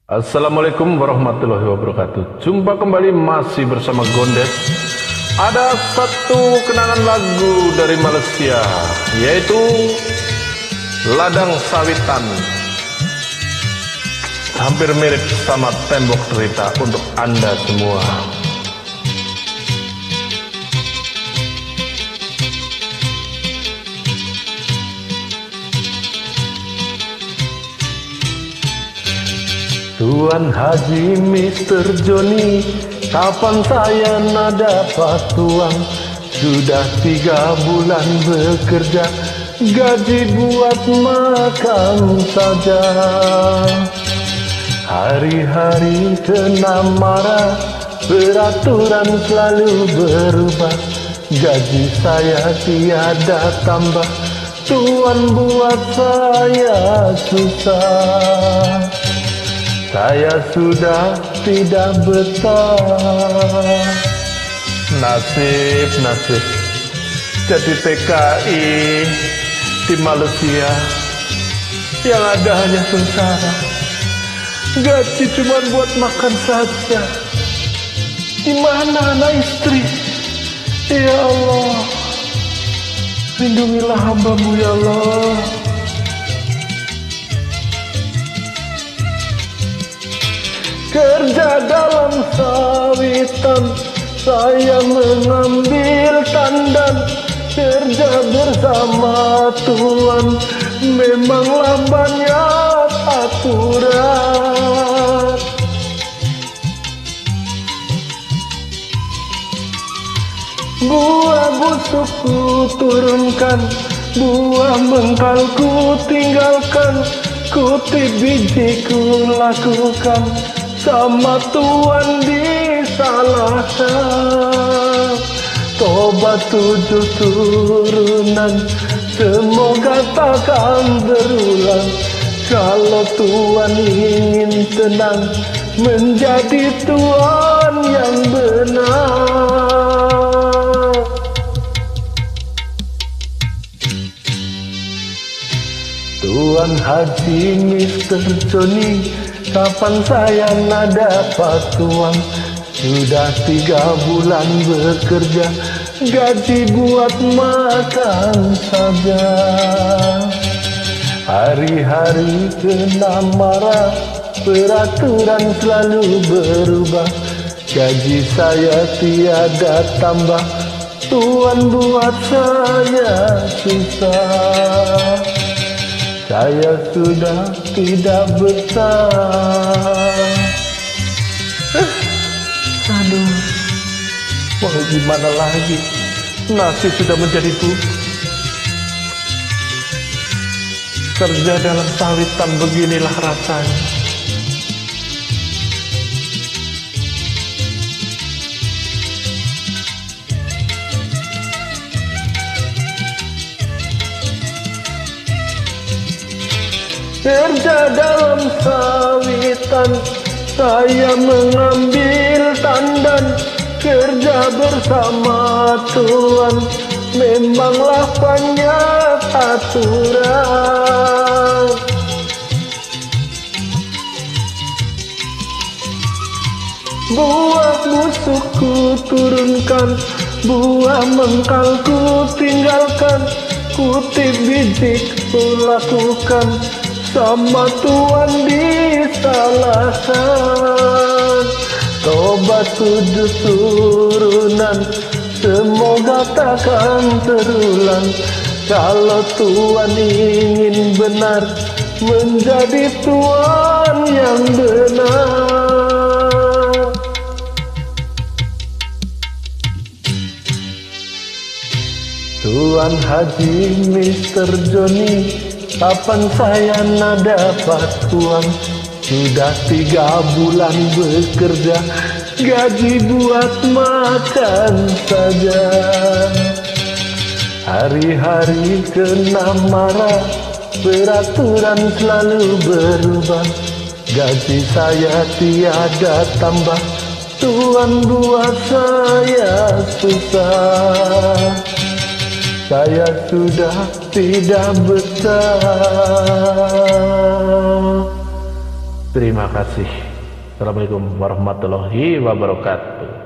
Assalamualaikum warahmatullahi wabarakatuh. Jumpa kembali masih bersama Gondes. Ada satu kenangan lagu dari Malaysia, yaitu Ladang Sawitan. Hampir mirip sama Tembok Cerita untuk Anda semua. Tuan Haji Mr. Johnny, kapan saya nak dapat uang? Sudah 3 bulan bekerja, gaji buat makan saja. Hari-hari kena marah, peraturan selalu berubah. Gaji saya tiada tambah, Tuan buat saya susah. Saya sudah tidak betah. Nasib jadi PKI di Malaysia, yang ada hanya sengsara. Gaji cuma buat makan saja. Di mana anak istri? Ya Allah, lindungilah hamba-Mu ya Allah. Kerja dalam sawitan, saya mengambil tandan. Kerja bersama Tuan, memanglah banyak aturan. Buah busuk ku turunkan, buah mengkal ku tinggalkan. Kutip biji ku lakukan, sama Tuan disalahkan. Tobat 7 turunan, semoga takkan berulang. Kalau Tuan ingin tenang, menjadi Tuan yang benar. Tuan Haji Mr. Johnny, kapan saya nak dapat uang? Sudah 3 bulan bekerja, gaji buat makan saja. Hari-hari kena marah, peraturan selalu berubah. Gaji saya tiada tambah, Tuan buat saya susah. Saya sudah tidak betah. Aduh, mau gimana lagi? Nasi sudah menjadi bubur. Kerja dalam sawitan beginilah rasanya. Kerja dalam sawitan, saya mengambil tandan. Kerja bersama Tuan, memanglah banyak aturan. Buah busuk ku turunkan, buah mengkal ku tinggalkan. Kutip biji ku lakukan, sama Tuan disalahkan. Tobat 7 turunan, semoga takkan terulang. Kalau Tuan ingin benar, menjadi Tuan yang benar. Tuan Haji Mr. Johnny, kapan saya nak dapat uang? Sudah 3 bulan bekerja, gaji buat makan saja. Hari-hari kena marah, peraturan selalu berubah. Gaji saya tiada tambah, Tuan buat saya susah. Saya sudah tidak betah. Terima kasih. Assalamualaikum warahmatullahi wabarakatuh.